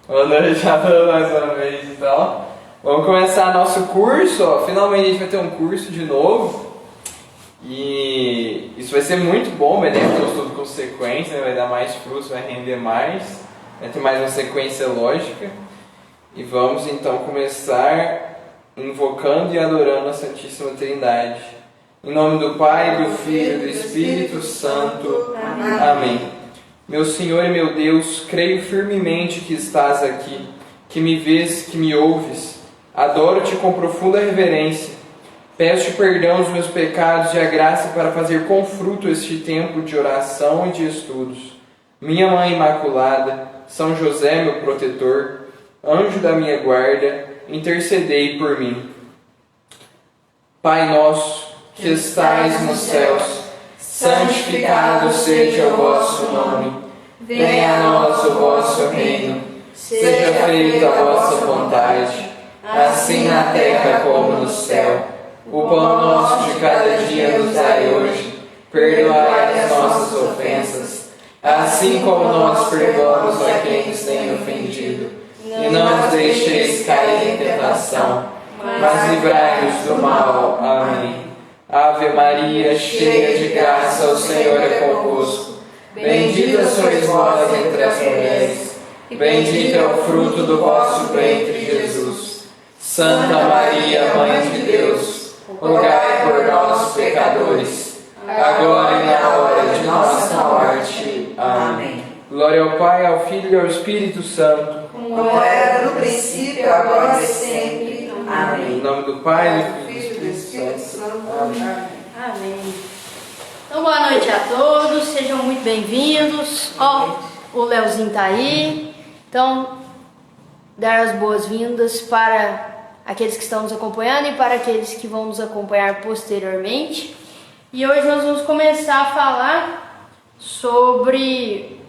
Boa noite a todos mais uma vez, então. Vamos começar nosso curso, ó. Finalmente a gente vai ter um curso de novo. E isso vai ser muito bom, vai ter um estudo com sequência, né? Vai dar mais frutos, vai render mais, vai ter mais uma sequência lógica. E vamos então começar invocando e adorando a Santíssima Trindade. Em nome do Pai, do Filho e do Espírito Santo. Amém. Meu Senhor e meu Deus, creio firmemente que estás aqui, que me vês, que me ouves. Adoro-te com profunda reverência. Peço-te perdão dos meus pecados e a graça para fazer com fruto este tempo de oração e de estudos. Minha Mãe Imaculada, São José, meu protetor, anjo da minha guarda, intercedei por mim. Pai nosso, que estais nos céus, santificado seja o vosso nome. Venha a nós o vosso reino. Seja feita a vossa vontade, assim na terra como no céu. O pão nosso de cada dia nos dai hoje. Perdoai as nossas ofensas, assim como nós perdoamos a quem nos tem ofendido. E não nos deixeis cair em tentação, mas livrai-nos do mal. Amém. Ave Maria, cheia de graça, o Senhor é convosco. Bendita sois vós entre as mulheres, bendito é o fruto do vosso ventre, Jesus. Santa Maria, Mãe de Deus, rogai por nós, pecadores, agora e na hora de nossa morte. Amém. Glória ao Pai, ao Filho e ao Espírito Santo, como era no princípio, agora e sempre. Amém. Em nome do Pai, do Filho e do Espírito Santo. Amém. Amém. Então, boa noite a todos, sejam muito bem-vindos. Ó, o Leozinho tá aí. Então, dar as boas-vindas para aqueles que estão nos acompanhando e para aqueles que vão nos acompanhar posteriormente. E hoje nós vamos começar a falar sobre...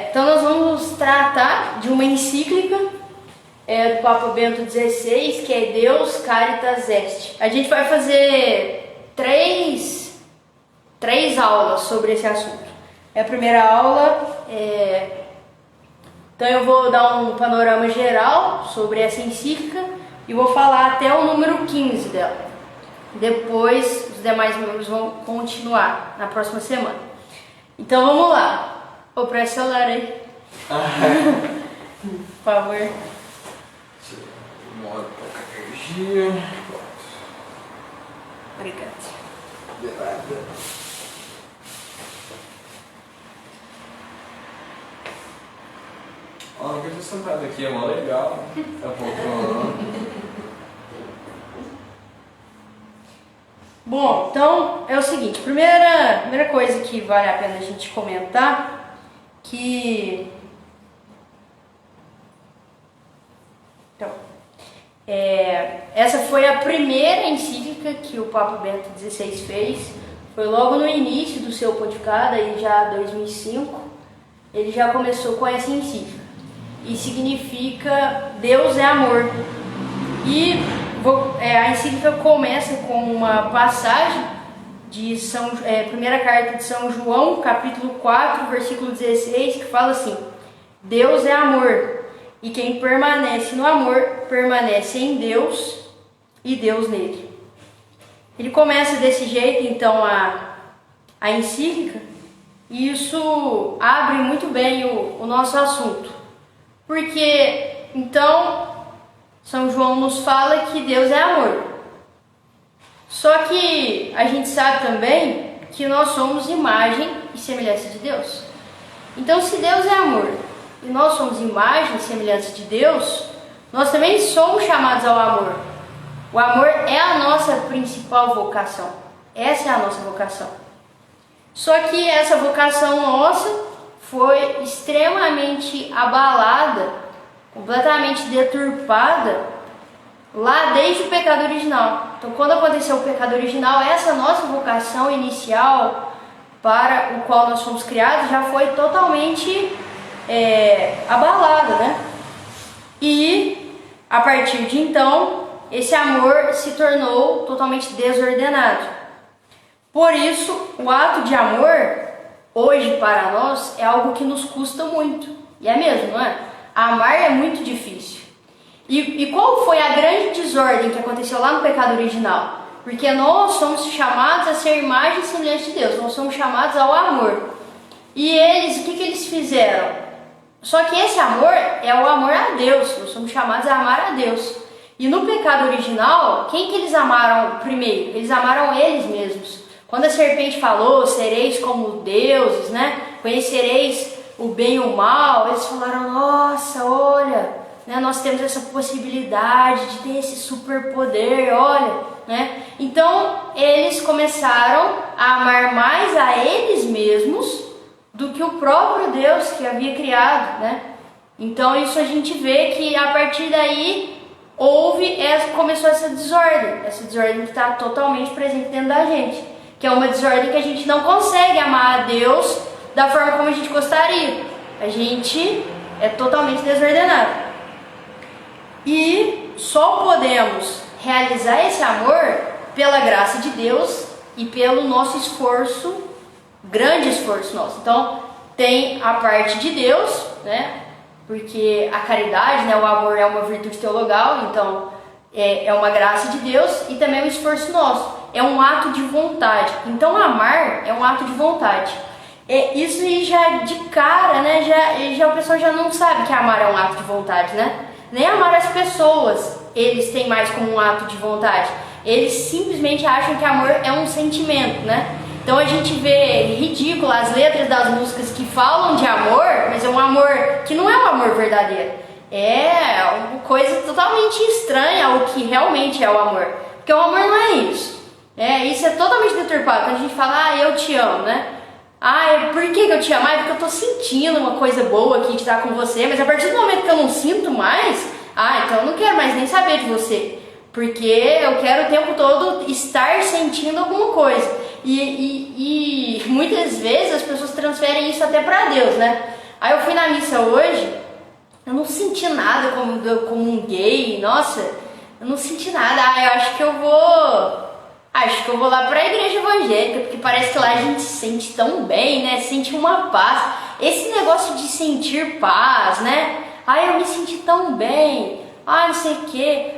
Então nós vamos tratar de uma encíclica do Papa Bento XVI, que é Deus Caritas Est. A gente vai fazer três aulas sobre esse assunto. A primeira aula então eu vou dar um panorama geral sobre essa encíclica e vou falar até o número 15 dela. Depois os demais membros vão continuar na próxima semana. Então vamos lá. Ô, presta o celular aí. Por favor. Modo pouca energia. Obrigada. De nada. Ó, eu tô sentado aqui, é mó legal. Tá pouco. Bom, então é o seguinte, primeira coisa que vale a pena a gente comentar, que então, essa foi a primeira encíclica que o Papa Bento XVI fez, foi logo no início do seu pontificado, aí já 2005, ele já começou com essa encíclica, e significa Deus é amor, e a encíclica começa com uma passagem de primeira carta de São João, capítulo 4, versículo 16, que fala assim: Deus é amor, e quem permanece no amor, permanece em Deus e Deus nele. Ele começa desse jeito, então, a encíclica, e isso abre muito bem o nosso assunto. Porque, então, São João nos fala que Deus é amor. Só que a gente sabe também que nós somos imagem e semelhança de Deus. Então, se Deus é amor e nós somos imagem e semelhança de Deus, nós também somos chamados ao amor. O amor é a nossa principal vocação. Essa é a nossa vocação. Só que essa vocação nossa foi extremamente abalada, completamente deturpada, lá desde o pecado original. Então, quando aconteceu o pecado original, essa nossa vocação inicial para o qual nós fomos criados já foi totalmente abalada, né? E a partir de então, esse amor se tornou totalmente desordenado. Por isso, o ato de amor hoje para nós é algo que nos custa muito. E é mesmo, não é? Amar é muito difícil. E qual foi a grande desordem que aconteceu lá no pecado original? Porque nós somos chamados a ser imagem e semelhança de Deus. Nós somos chamados ao amor. E eles, o que eles fizeram? Só que esse amor é o amor a Deus. Nós somos chamados a amar a Deus. E no pecado original, quem que eles amaram primeiro? Eles amaram eles mesmos. Quando a serpente falou, sereis como deuses, né? Conhecereis o bem e o mal. Eles falaram, nossa, olha, né? Nós temos essa possibilidade de ter esse superpoder, olha, né? Então, eles começaram a amar mais a eles mesmos do que o próprio Deus que havia criado, né? Então, isso a gente vê que a partir daí começou essa desordem que está totalmente presente dentro da gente, que é uma desordem que a gente não consegue amar a Deus da forma como a gente gostaria. A gente é totalmente desordenado. E só podemos realizar esse amor pela graça de Deus e pelo nosso esforço, grande esforço nosso. Então, tem a parte de Deus, né? Porque a caridade, né, o amor é uma virtude teologal, então é uma graça de Deus e também é um esforço nosso, é um ato de vontade. Então amar é um ato de vontade. Isso aí já de cara, né, já o pessoal já não sabe que amar é um ato de vontade, né? Nem amar as pessoas eles têm mais como um ato de vontade. Eles simplesmente acham que amor é um sentimento, né? Então a gente vê ridículo as letras das músicas que falam de amor, mas é um amor que não é um amor verdadeiro. É uma coisa totalmente estranha ao que realmente é o amor. Porque o amor não é isso. Isso é totalmente deturpado. Quando a gente fala, eu te amo, né? Por que eu te amo? Porque eu tô sentindo uma coisa boa aqui de estar com você, mas a partir do momento que eu não sinto mais, então eu não quero mais nem saber de você. Porque eu quero o tempo todo estar sentindo alguma coisa. E muitas vezes as pessoas transferem isso até pra Deus, né? Aí eu fui na missa hoje, eu não senti nada como um gay, nossa, eu não senti nada. Eu acho que eu vou lá pra igreja evangélica, porque parece que lá a gente se sente tão bem, né? Sente uma paz. Esse negócio de sentir paz, né? Eu me senti tão bem. Não sei o que,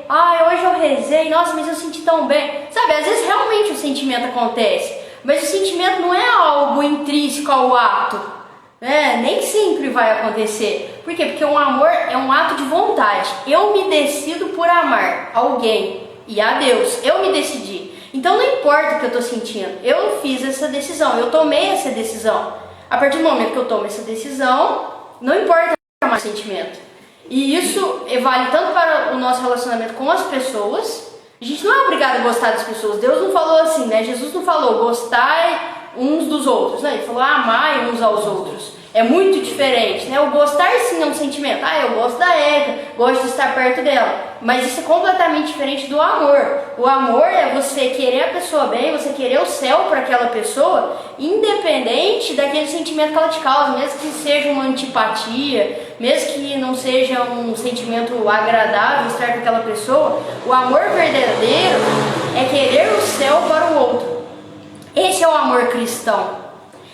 hoje eu rezei, nossa, mas eu senti tão bem. Sabe, às vezes realmente o sentimento acontece, mas o sentimento não é algo intrínseco ao ato, né? Nem sempre vai acontecer. Por quê? Porque o amor é um ato de vontade. Eu me decido por amar alguém e a Deus, eu me decidi. Então não importa o que eu estou sentindo, eu fiz essa decisão, eu tomei essa decisão. A partir do momento que eu tomo essa decisão, não importa o sentimento. E isso vale tanto para o nosso relacionamento com as pessoas. A gente não é obrigado a gostar das pessoas. Deus não falou assim, né? Jesus não falou gostai uns dos outros, né? Ele falou amai uns aos outros. É muito diferente, né? O gostar sim é um sentimento. Eu gosto da Érica, gosto de estar perto dela. Mas isso é completamente diferente do amor. O amor é você querer a pessoa bem, você querer o céu para aquela pessoa, independente daquele sentimento que ela te causa, mesmo que seja uma antipatia, mesmo que não seja um sentimento agradável estar com aquela pessoa. O amor verdadeiro é querer o céu para o outro. Esse é o amor cristão.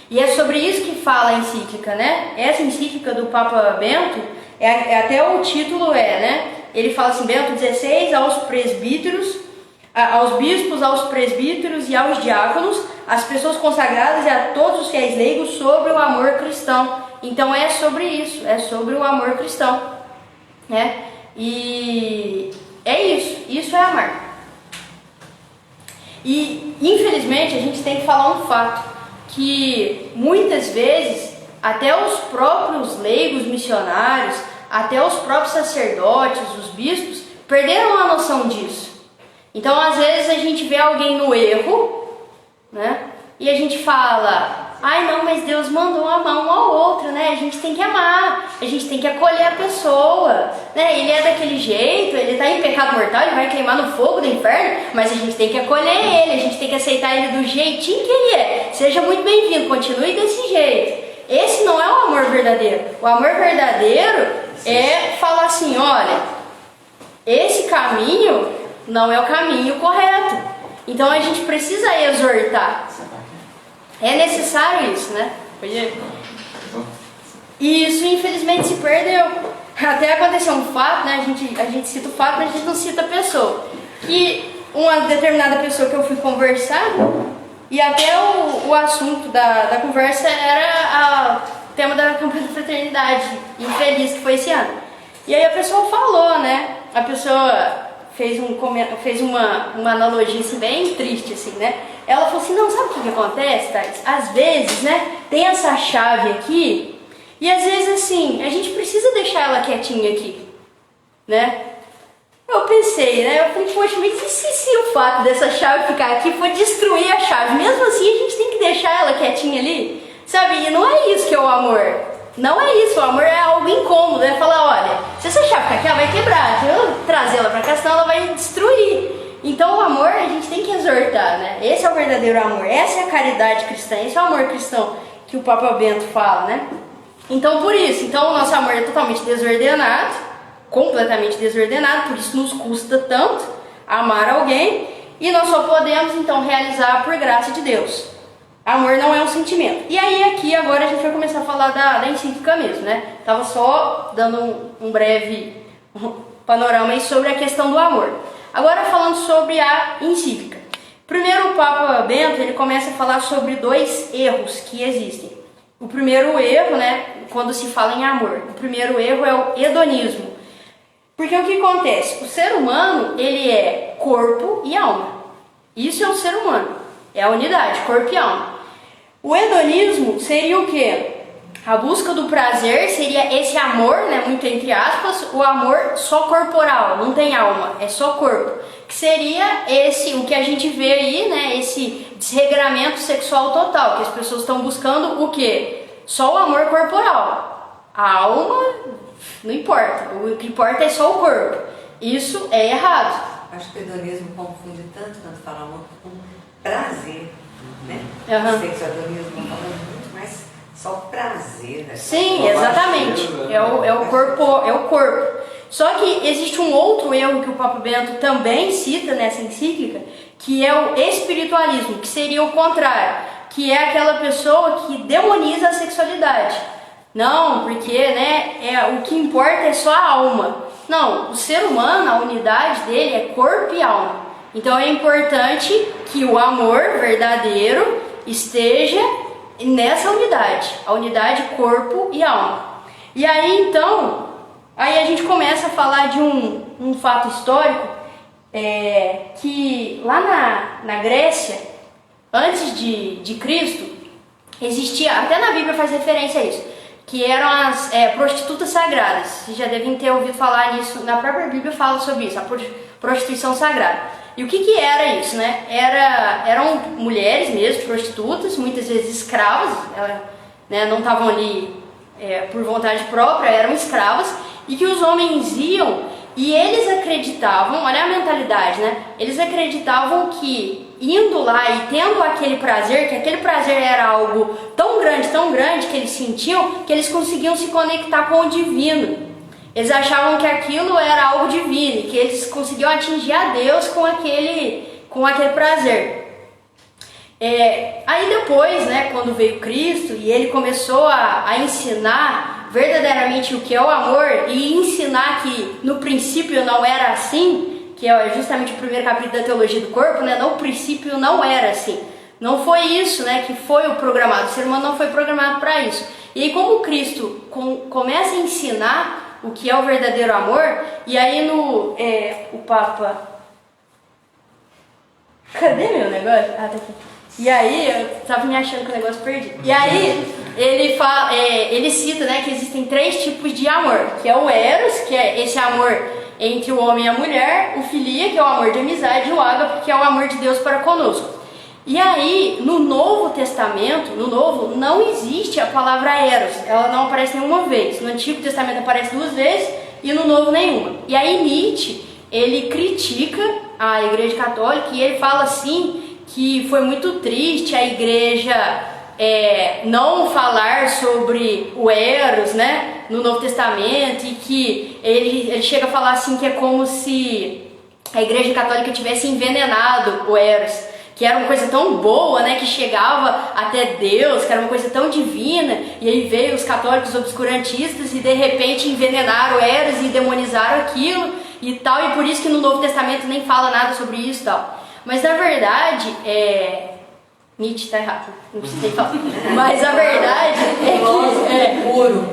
E é sobre isso que fala a encíclica, né? Essa encíclica do Papa Bento, até o título né? Ele fala assim, Bento XVI aos presbíteros, aos bispos, aos presbíteros e aos diáconos, às pessoas consagradas e a todos os fiéis leigos sobre o amor cristão. Então é sobre isso, é sobre o amor cristão, né? E é isso é amar. E infelizmente a gente tem que falar um fato, que muitas vezes até os próprios leigos missionários, até os próprios sacerdotes, os bispos, perderam a noção disso. Então às vezes a gente vê alguém no erro, né? E a gente fala, não, mas Deus mandou amar um ao outro, né? A gente tem que amar, a gente tem que acolher a pessoa, né? Ele é daquele jeito, ele está em pecado mortal, ele vai queimar no fogo do inferno, mas a gente tem que acolher ele, a gente tem que aceitar ele do jeitinho que ele é. Seja muito bem-vindo, continue desse jeito. Esse não é o amor verdadeiro. O amor verdadeiro é falar assim, olha, esse caminho não é o caminho correto. Então a gente precisa exortar. É necessário isso, né? Foi ele. E isso infelizmente se perdeu. Até aconteceu um fato, né? A gente cita o fato, mas a gente não cita a pessoa. Que uma determinada pessoa que eu fui conversar, e até o assunto da conversa era o tema da campanha da fraternidade infeliz que foi esse ano. E aí a pessoa falou, né? A pessoa fez uma analogia assim, bem triste, assim, né? Ela falou assim, não, sabe o que acontece, Thais? Às vezes, né, tem essa chave aqui, e às vezes, assim, a gente precisa deixar ela quietinha aqui, né? Eu pensei, né? Eu falei, poxa, mas e se o fato dessa chave ficar aqui for destruir a chave? Mesmo assim, a gente tem que deixar ela quietinha ali, sabe? E não é isso que é o amor. Não é isso, o amor é algo incômodo, é falar, olha, se essa chave ficar aqui, ela vai quebrar, se eu trazer ela pra cá, senão ela vai destruir. Então o amor a gente tem que exortar, né? Esse é o verdadeiro amor, essa é a caridade cristã, esse é o amor cristão que o Papa Bento fala, né? Então por isso, então o nosso amor é totalmente desordenado, completamente desordenado, por isso nos custa tanto amar alguém, e nós só podemos então realizar por graça de Deus. Amor não é um sentimento. E aí aqui agora a gente vai começar a falar da encíclica mesmo, né? Tava só dando um breve panorama aí sobre a questão do amor. Agora falando sobre a encíclica. Primeiro o Papa Bento, ele começa a falar sobre 2 erros que existem. O primeiro erro, né, quando se fala em amor, o primeiro erro é o hedonismo. Porque o que acontece? O ser humano, ele é corpo e alma. Isso é o ser humano. É a unidade, corpo e alma. O hedonismo seria o quê? A busca do prazer seria esse amor, né, muito entre aspas, o amor só corporal, não tem alma, é só corpo. Que seria o que a gente vê aí, né, esse desregramento sexual total, que as pessoas estão buscando o quê? Só o amor corporal. A alma, não importa, o que importa é só o corpo. Isso é errado. Acho que o hedonismo confunde tanto quando fala amor com prazer, né? Uhum. O sexualismo fala muito mais só prazer, né? Sim, exatamente. É o corpo. Só que existe um outro erro que o Papa Bento também cita nessa encíclica, que é o espiritualismo, que seria o contrário, que é aquela pessoa que demoniza a sexualidade. Não, porque, né, o que importa é só a alma. Não, o ser humano, a unidade dele é corpo e alma. Então é importante que o amor verdadeiro esteja nessa unidade, a unidade corpo e alma. E aí então, aí a gente começa a falar de um fato histórico, que lá na Grécia, antes de Cristo, existia, até na Bíblia faz referência a isso, que eram as prostitutas sagradas. Vocês já devem ter ouvido falar nisso, na própria Bíblia fala sobre isso, a prostituição sagrada. E o que era isso, né? Eram mulheres mesmo, prostitutas, muitas vezes escravas, né, não estavam ali por vontade própria, eram escravas, e que os homens iam, e eles acreditavam, olha a mentalidade, né? Eles acreditavam que indo lá e tendo aquele prazer, que aquele prazer era algo tão grande, que eles sentiam, que eles conseguiam se conectar com o divino. Eles achavam que aquilo era algo divino, que eles conseguiam atingir a Deus com aquele prazer. Aí depois, né, quando veio Cristo e ele começou a ensinar verdadeiramente o que é o amor e ensinar que no princípio não era assim, que é justamente o primeiro capítulo da teologia do corpo, né, no princípio não era assim. Não foi isso, né, que foi o programado, o ser humano não foi programado para isso. E aí como Cristo começa a ensinar o que é o verdadeiro amor, e aí o Papa... Cadê meu negócio? Ah, tá aqui. E aí, eu tava me achando que o negócio perdi. E aí, ele cita, né, que existem 3 tipos de amor, que é o eros, que é esse amor entre o homem e a mulher, o filia, que é o amor de amizade, e o ágape, que é o amor de Deus para conosco. E aí, no Novo Testamento, não existe a palavra eros, ela não aparece nenhuma vez. No Antigo Testamento aparece 2 vezes e no Novo nenhuma. E aí Nietzsche, ele critica a Igreja Católica e ele fala assim que foi muito triste a Igreja não falar sobre o eros, né, no Novo Testamento, e que ele chega a falar assim que é como se a Igreja Católica tivesse envenenado o eros. que era uma coisa tão boa, né, que chegava até Deus, que era uma coisa tão divina, e aí veio os católicos obscurantistas e de repente envenenaram Eros e demonizaram aquilo e tal, e por isso que no Novo Testamento nem fala nada sobre isso e tal. Mas na verdade, Nietzsche tá errado, não precisa nem falar. Mas a verdade é que... puro.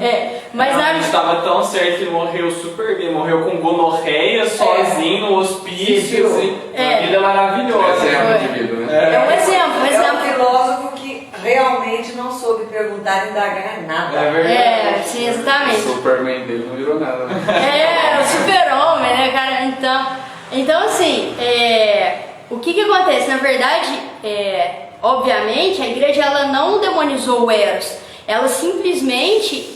Mas a gente tava tão certo que morreu super bem, morreu com gonorreia, sozinho, no hospício, assim, uma vida maravilhosa. Exemplo de vida, né? É um exemplo. É um filósofo que realmente não soube perguntar e indagar nada. É verdade. Sim, exatamente. O Superman dele não virou nada, né? O super-homem, né, cara? Então assim, o que acontece? Na verdade, obviamente, a igreja ela não demonizou o Eros. Ela simplesmente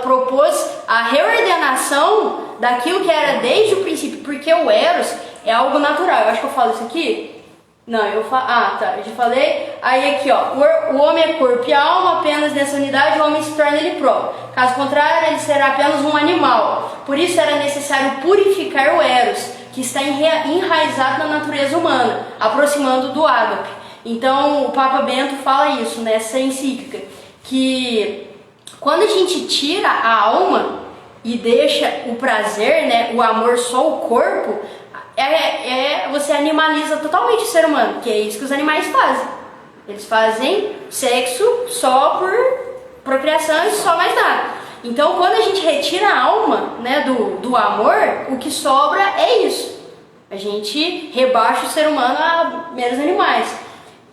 propôs a reordenação daquilo que era desde o princípio, porque o Eros é algo natural. Eu acho que eu falo isso aqui. Não, eu falo. Ah, tá, eu já falei. Aí aqui, ó, o homem é corpo e alma, apenas nessa unidade o homem se torna ele próprio. Caso contrário, ele será apenas um animal. Por isso era necessário purificar o Eros, que está enraizado na natureza humana, aproximando do ágape. Então, o Papa Bento fala isso nessa encíclica, que quando a gente tira a alma e deixa o prazer, né, o amor só o corpo, você animaliza totalmente o ser humano, que é isso que os animais fazem. Eles fazem sexo só por procriação e só mais nada. Então, quando a gente retira a alma, né, do amor, o que sobra é isso. A gente rebaixa o ser humano a meros animais.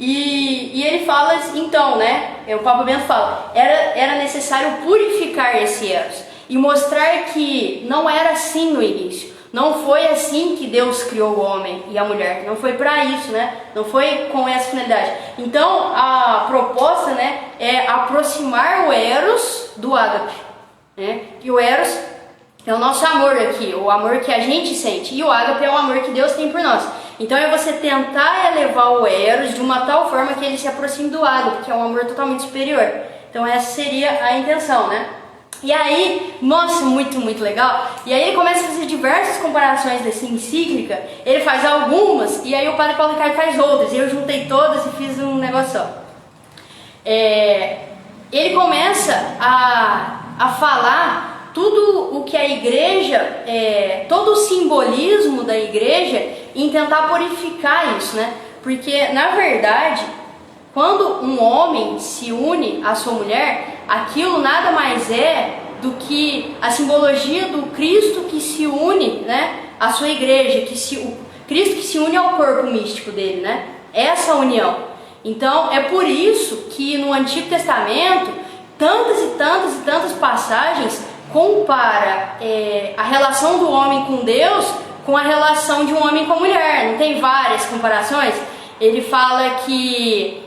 E ele fala, então, né, o Papa Bento fala, era necessário purificar esse Eros e mostrar que não era assim no início. Não foi assim que Deus criou o homem e a mulher. Não foi para isso, né? Não foi com essa finalidade. Então, a proposta, né, é aproximar o Eros do ágape, né? E o Eros é o nosso amor aqui, o amor que a gente sente. E o ágape é o amor que Deus tem por nós. Então é você tentar elevar o Eros de uma tal forma que ele se aproxime do ágape, que é um amor totalmente superior. Então essa seria a intenção, né? E aí, nossa, muito, muito legal. E aí ele começa a fazer diversas comparações dessa encíclica. Ele faz algumas e aí o Padre Paulo Ricardo faz outras. E eu juntei todas e fiz um negócio só. Ele começa a falar tudo o que a igreja, todo o simbolismo da igreja em tentar purificar isso, né? Porque, na verdade, quando um homem se une à sua mulher, aquilo nada mais é do que a simbologia do Cristo que se une, né, à sua igreja, o Cristo que se une ao corpo místico dele, né? Essa união. Então, é por isso que no Antigo Testamento, tantas e tantas e tantas passagens compara a relação do homem com Deus com a relação de um homem com a mulher. Não tem várias comparações? Ele fala que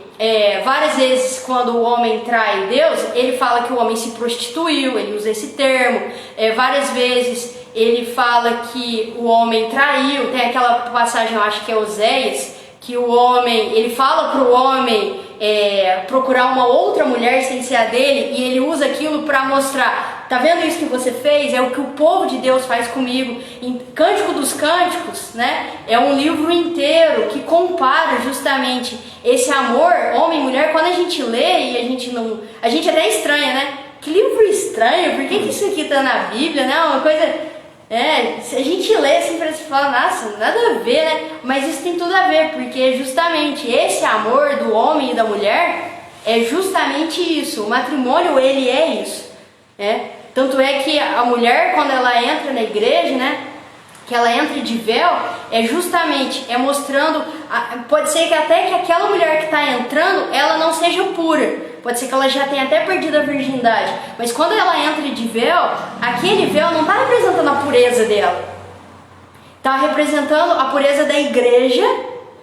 várias vezes quando o homem trai Deus, ele fala que o homem se prostituiu, ele usa esse termo. Várias vezes ele fala que o homem traiu. Tem aquela passagem, eu acho que é Oséias, que o homem, ele fala para o homem procurar uma outra mulher sem ser a dele, e ele usa aquilo para mostrar, tá vendo isso que você fez? É o que o povo de Deus faz comigo. Em Cântico dos Cânticos, né, é um livro inteiro que compara justamente esse amor homem e mulher. Quando a gente lê e a gente até estranha, né? Que livro estranho, por que isso aqui tá na Bíblia, né? Uma coisa... se a gente lê assim, parece que fala, nossa, nada a ver, né? Mas isso tem tudo a ver, porque justamente esse amor do homem e da mulher é justamente isso. O matrimônio, ele é isso, né? Tanto é que a mulher, quando ela entra na igreja, né, que ela entra de véu, justamente mostrando, pode ser que até que aquela mulher que está entrando, ela não seja pura. Pode ser que ela já tenha até perdido a virgindade, mas quando ela entra de véu, aquele véu não está representando a pureza dela, está representando a pureza da igreja,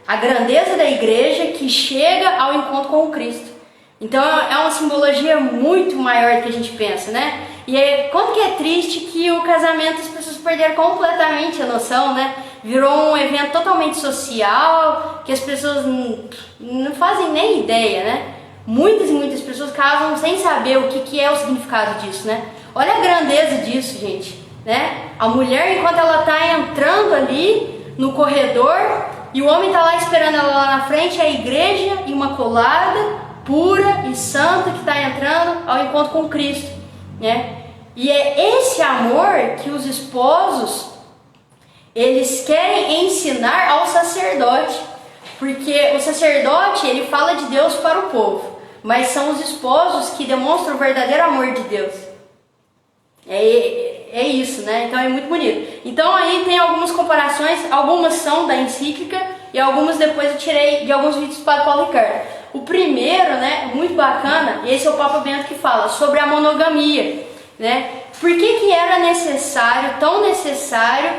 a grandeza da igreja que chega ao encontro com o Cristo. Então é uma simbologia muito maior do que a gente pensa, né? E quanto que é triste que o casamento, as pessoas perderam completamente a noção, né? Virou um evento totalmente social, que as pessoas não fazem nem ideia, né? Muitas e muitas pessoas casam sem saber o que é o significado disso, né? Olha a grandeza disso, gente, né? A mulher, enquanto ela está entrando ali no corredor, E o homem está lá esperando ela lá na frente, a igreja imaculada, pura e santa que está entrando ao encontro com Cristo, né? E é esse amor que os esposos, eles querem ensinar ao sacerdote, porque o sacerdote, ele fala de Deus para o povo, mas são os esposos que demonstram o verdadeiro amor de Deus. É isso, né? Então é muito bonito. Então aí tem algumas comparações, algumas são da encíclica e algumas depois eu tirei de alguns vídeos do Padre Paulo Ricardo. O primeiro, né, muito bacana, esse é o Papa Bento que fala sobre a monogamia, né? Por que era necessário, tão necessário,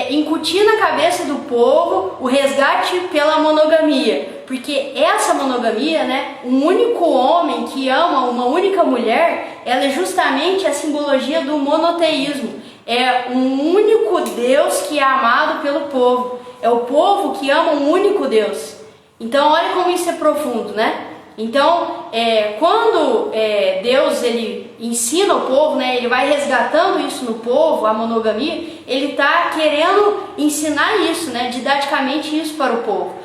incutir na cabeça do povo o resgate pela monogamia? Porque essa monogamia, né, um único homem que ama uma única mulher, ela é justamente a simbologia do monoteísmo. É um único Deus que é amado pelo povo. É o povo que ama um único Deus. Então olha como isso é profundo, né? Então, quando Deus ele ensina o povo, né, ele vai resgatando isso no povo, a monogamia, ele está querendo ensinar isso, né, didaticamente isso para o povo.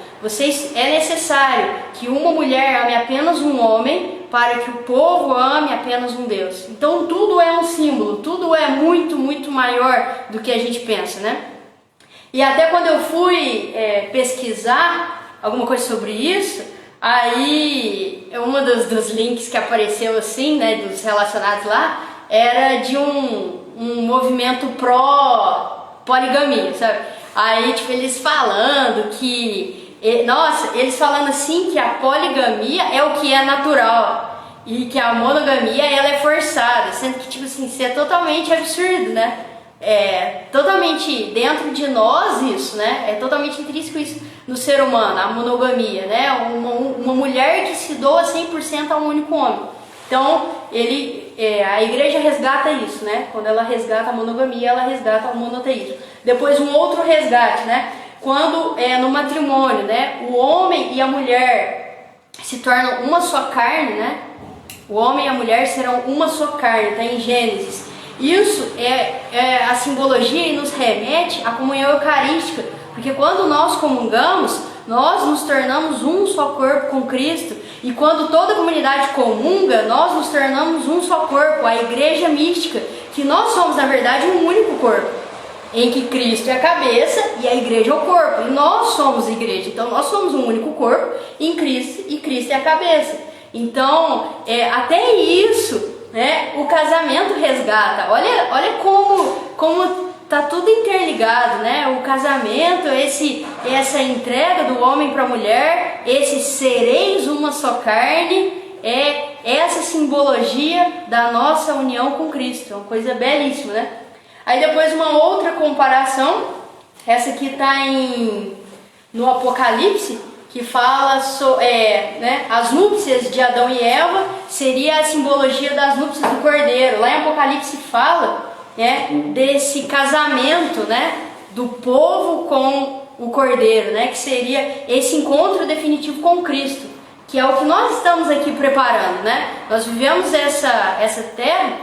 É necessário que uma mulher ame apenas um homem para que o povo ame apenas um Deus. Então tudo é um símbolo, tudo é muito, muito maior do que a gente pensa, né? E até quando eu fui pesquisar alguma coisa sobre isso, aí uma dos links que apareceu assim, né, dos relacionados lá, era de um movimento pró-poligamia, sabe? Aí, tipo, eles falando que... Nossa, eles falando assim que a poligamia é o que é natural e que a monogamia ela é forçada, sendo que, tipo assim, isso é totalmente absurdo, né? É totalmente dentro de nós isso, né? É totalmente intrínseco isso no ser humano, a monogamia, né? Uma mulher que se doa 100% a um único homem. Então, a igreja resgata isso, né? Quando ela resgata a monogamia, ela resgata o monoteísmo. Depois um outro resgate, né? Quando no matrimônio, né? O homem e a mulher se tornam uma só carne, né? O homem e a mulher serão uma só carne, tá em Gênesis. Isso é a simbologia e nos remete à comunhão eucarística, porque quando nós comungamos, nós nos tornamos um só corpo com Cristo, e quando toda a comunidade comunga, nós nos tornamos um só corpo, a igreja mística, que nós somos na verdade um único corpo, em que Cristo é a cabeça e a igreja é o corpo, e nós somos igreja, então nós somos um único corpo em Cristo, e Cristo é a cabeça. Então, até isso, né, o casamento resgata. Olha como tá tudo interligado, né? O casamento, essa entrega do homem para a mulher, esse sereis uma só carne, é essa simbologia da nossa união com Cristo. É uma coisa belíssima, né? Aí depois uma outra comparação, essa aqui está no Apocalipse, que fala né, as núpcias de Adão e Eva seria a simbologia das núpcias do Cordeiro. Lá em Apocalipse fala, né, desse casamento, né, do povo com o Cordeiro, né, que seria esse encontro definitivo com Cristo, que é o que nós estamos aqui preparando, né? Nós vivemos essa terra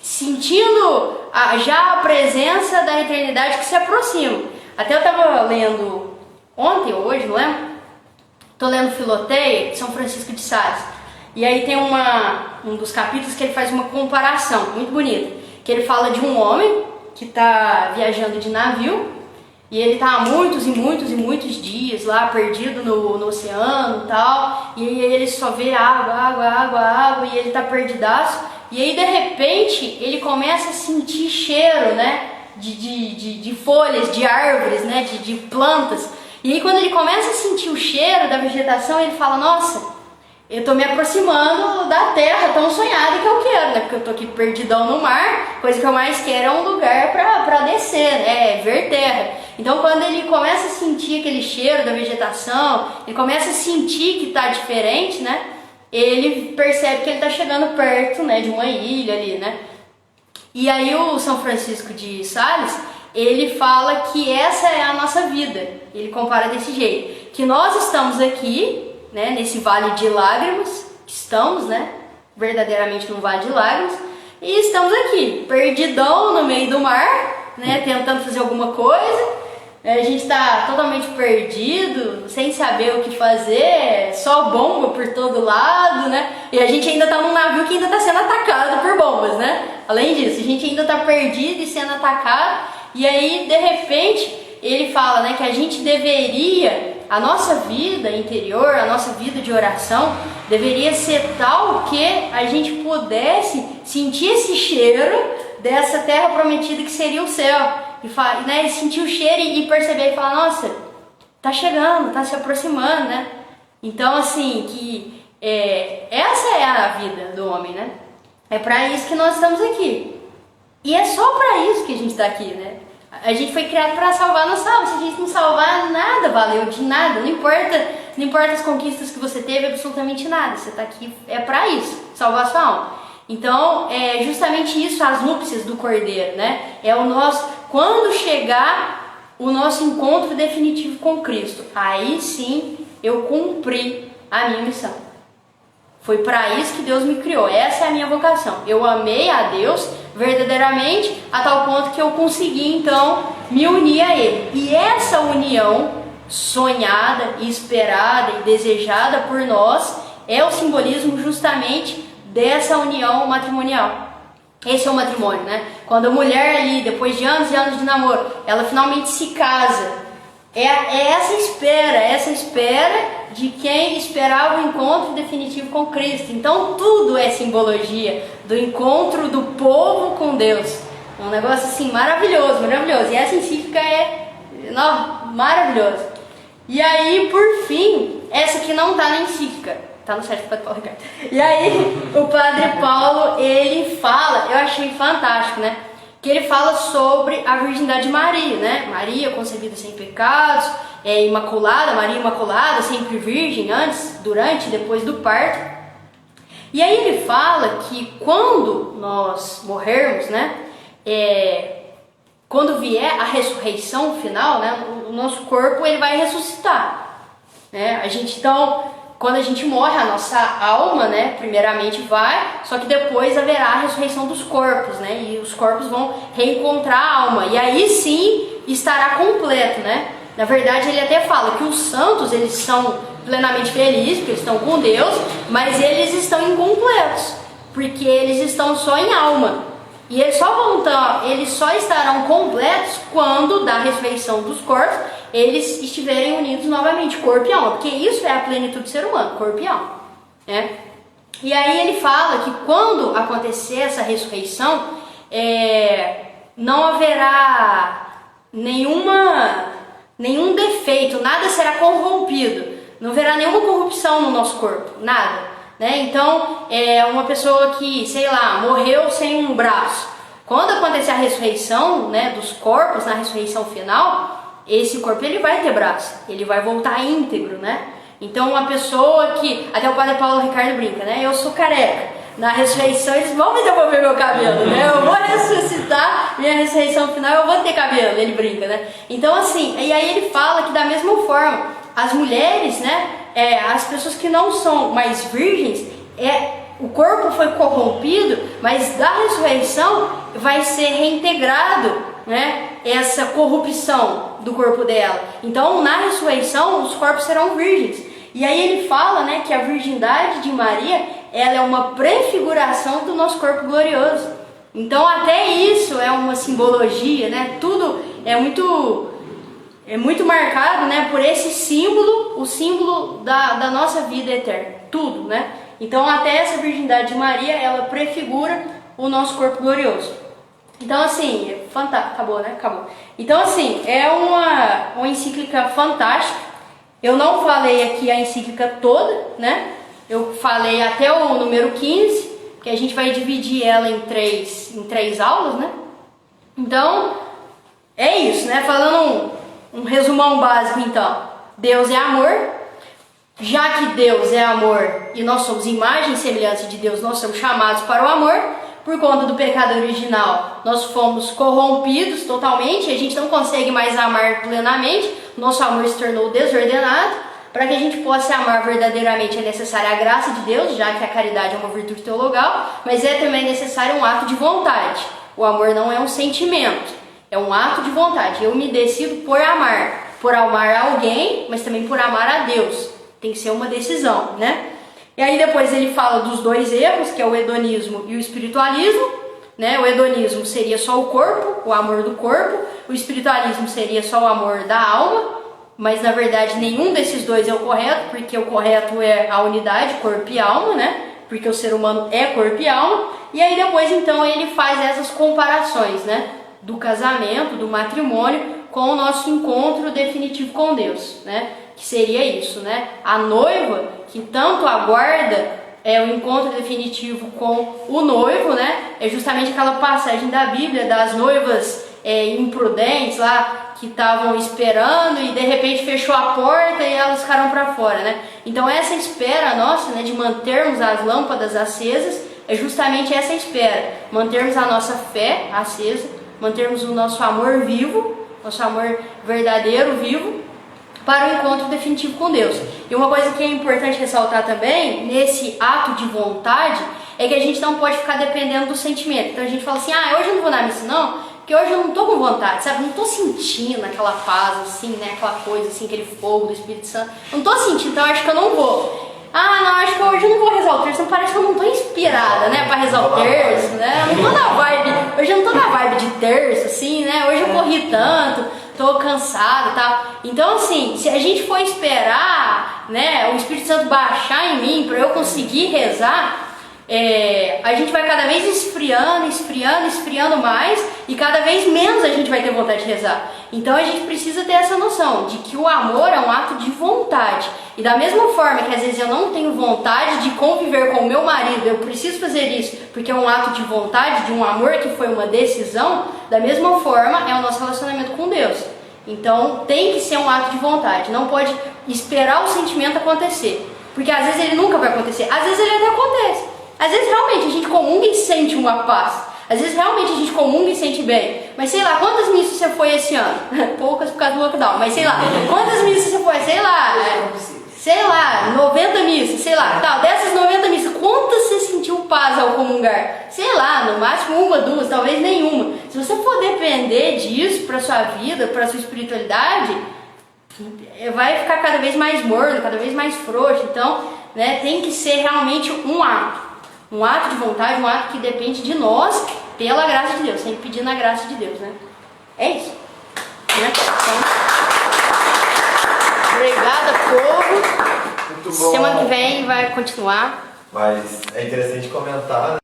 sentindo já a presença da eternidade que se aproxima. Até eu estava lendo ontem ou hoje, não lembro? Estou lendo Filoteia, de São Francisco de Sales. E aí tem um dos capítulos que ele faz uma comparação muito bonita. Que ele fala de um homem que está viajando de navio. E ele está há muitos e muitos e muitos dias lá, perdido no oceano e tal. E aí ele só vê água. E ele está perdidaço. E aí de repente ele começa a sentir cheiro, né? De folhas, de árvores, né? De plantas. E aí quando ele começa a sentir o cheiro da vegetação, ele fala, nossa, eu tô me aproximando da terra tão sonhada que eu quero, né? Porque eu tô aqui perdidão no mar, coisa que eu mais quero é um lugar pra descer, né? Ver terra. Então quando ele começa a sentir aquele cheiro da vegetação, ele começa a sentir que tá diferente, né? Ele percebe que ele tá chegando perto, né, de uma ilha ali, né? E aí o São Francisco de Sales, ele fala que essa é a nossa vida. Ele compara desse jeito, que nós estamos aqui, né, nesse vale de lágrimas, estamos, né, verdadeiramente num vale de lágrimas, e estamos aqui, perdidão no meio do mar, né, tentando fazer alguma coisa, A gente tá totalmente perdido, sem saber o que fazer, só bomba por todo lado, né? E a gente ainda tá num navio que ainda tá sendo atacado por bombas, né? Além disso, a gente ainda tá perdido e sendo atacado. E aí, de repente, ele fala, né, que a gente deveria, a nossa vida interior, a nossa vida de oração, deveria ser tal que a gente pudesse sentir esse cheiro dessa terra prometida que seria o céu. E né, sentir o cheiro e perceber e falar, nossa, tá chegando, tá se aproximando, né? Então, assim, que essa é a vida do homem, né? É para isso que nós estamos aqui. E é só para isso que a gente está aqui, né? A gente foi criado para salvar, não salva. Se a gente não salvar, nada valeu de nada. Não importa as conquistas que você teve, absolutamente nada. Você está aqui é para isso, salvar a sua alma. Então, é justamente isso, as núpcias do Cordeiro, né? É o nosso... Quando chegar o nosso encontro definitivo com Cristo, aí sim eu cumpri a minha missão. Foi para isso que Deus me criou, essa é a minha vocação. Eu amei a Deus verdadeiramente a tal ponto que eu consegui então me unir a Ele. E essa união sonhada, esperada e desejada por nós é o simbolismo justamente dessa união matrimonial. Esse é o matrimônio, né? Quando a mulher ali, depois de anos e anos de namoro, ela finalmente se casa. É essa espera de quem esperava o encontro definitivo com Cristo. Então tudo é simbologia do encontro do povo com Deus. É um negócio assim maravilhoso, maravilhoso. E essa encíclica é maravilhosa. E aí, por fim, essa que não está na encíclica. Tá no site do Padre Paulo Ricardo. E aí, o Padre Paulo, ele fala, eu achei fantástico, né? Que ele fala sobre a virgindade de Maria, né? Maria concebida sem pecados, imaculada, Maria imaculada, sempre virgem, antes, durante e depois do parto. E aí ele fala que quando nós morrermos, né? Quando vier a ressurreição final, né? O nosso corpo, ele vai ressuscitar, né? A gente, então... Quando a gente morre, a nossa alma, né, primeiramente vai, só que depois haverá a ressurreição dos corpos, né, e os corpos vão reencontrar a alma, e aí sim estará completo, né. Na verdade, ele até fala que os santos, eles são plenamente felizes, porque eles estão com Deus, mas eles estão incompletos, porque eles estão só em alma. E eles só estarão completos quando, da ressurreição dos corpos, eles estiverem unidos novamente, corpo e alma, porque isso é a plenitude do ser humano, corpo e alma, né? E aí ele fala que quando acontecer essa ressurreição, não haverá nenhum defeito, nada será corrompido, não haverá nenhuma corrupção no nosso corpo, nada. Né? Então, uma pessoa que, sei lá, morreu sem um braço. Quando acontecer a ressurreição, né, dos corpos, na ressurreição final, esse corpo ele vai ter braço, ele vai voltar íntegro, né? Então, uma pessoa que, até o Padre Paulo Ricardo brinca, né? Eu sou careca. Na ressurreição eles vão me devolver meu cabelo, né? Eu vou ressuscitar, minha ressurreição final eu vou ter cabelo, ele brinca, né? Então, assim, e aí ele fala que da mesma forma, as mulheres, né? As pessoas que não são mais virgens, o corpo foi corrompido, mas da ressurreição vai ser reintegrado, né, essa corrupção do corpo dela. Então, na ressurreição, os corpos serão virgens. E aí ele fala, né, que a virgindade de Maria, ela é uma prefiguração do nosso corpo glorioso. Então, até isso é uma simbologia, né? Tudo é muito marcado, né, por esse símbolo, o símbolo da nossa vida eterna, tudo, né? Então até essa virgindade de Maria, ela prefigura o nosso corpo glorioso. Então assim, é fantástico, acabou, né? Acabou. Então assim, é uma encíclica fantástica. Eu não falei aqui a encíclica toda, né? Eu falei até o número 15, que a gente vai dividir ela em três aulas, né? Então, é isso, né? Falando um resumão básico, então. Deus é amor. Já que Deus é amor e nós somos imagem e semelhança de Deus, nós somos chamados para o amor. Por conta do pecado original, nós fomos corrompidos totalmente. A gente não consegue mais amar plenamente. Nosso amor se tornou desordenado. Para que a gente possa amar verdadeiramente é necessária a graça de Deus, já que a caridade é uma virtude teologal. Mas é também necessário um ato de vontade. O amor não é um sentimento. É um ato de vontade. Eu me decido por amar alguém, mas também por amar a Deus. Tem que ser uma decisão, né? E aí depois ele fala dos dois erros, que é o hedonismo e o espiritualismo, né? O hedonismo seria só o corpo, o amor do corpo. O espiritualismo seria só o amor da alma, mas na verdade nenhum desses dois é o correto, porque o correto é a unidade, corpo e alma, né? Porque o ser humano é corpo e alma. E aí depois então ele faz essas comparações, né? Do casamento, do matrimônio, com o nosso encontro definitivo com Deus, né? Que seria isso, né? A noiva que tanto aguarda o encontro definitivo com o noivo, né? É justamente aquela passagem da Bíblia das noivas imprudentes lá, que estavam esperando e de repente fechou a porta e elas ficaram para fora, né? Então essa espera nossa, né, de mantermos as lâmpadas acesas, é justamente essa espera, mantermos a nossa fé acesa, mantermos o nosso amor vivo, nosso amor verdadeiro vivo, para o encontro definitivo com Deus. E uma coisa que é importante ressaltar também, nesse ato de vontade, é que a gente não pode ficar dependendo do sentimento. Então a gente fala assim, hoje eu não vou na missa não, porque hoje eu não tô com vontade, sabe? Não tô sentindo aquela paz assim, né? Aquela coisa assim, aquele fogo do Espírito Santo. Não tô sentindo, então acho que eu não vou. Não, acho que hoje eu não vou rezar o terço, então parece que eu não tô inspirada, né? Pra rezar o terço, né? Eu não tô na vibe, hoje eu não tô na vibe de terço, assim, né? Hoje eu corri tanto, tô cansada e tal. Então, assim, se a gente for esperar, né, o Espírito Santo baixar em mim pra eu conseguir rezar, a gente vai cada vez esfriando mais, e cada vez menos a gente vai ter vontade de rezar. Então a gente precisa ter essa noção de que o amor é um ato de vontade. E da mesma forma que às vezes eu não tenho vontade de conviver com o meu marido, eu preciso fazer isso porque é um ato de vontade, de um amor que foi uma decisão, da mesma forma é o nosso relacionamento com Deus. Então tem que ser um ato de vontade, não pode esperar o sentimento acontecer, porque às vezes ele nunca vai acontecer, às vezes ele até acontece. Às vezes realmente a gente comunga e sente uma paz. Às vezes realmente a gente comunga e sente bem. Mas sei lá, quantas missas você foi esse ano? Poucas por causa do lockdown. Mas sei lá, quantas missas você foi? Sei lá, 90 missas, sei lá. Tal, dessas 90 missas, quantas você sentiu paz ao comungar? Sei lá, no máximo uma, duas, talvez nenhuma. Se você for depender disso para sua vida, para sua espiritualidade, vai ficar cada vez mais morno, cada vez mais frouxo. Então, né, tem que ser realmente um ato. Um ato de vontade, um ato que depende de nós, pela graça de Deus. Tem que pedir na graça de Deus, né? É isso. Né? Então, obrigada, povo. Muito bom. Semana que vem vai continuar. Mas é interessante comentar, né?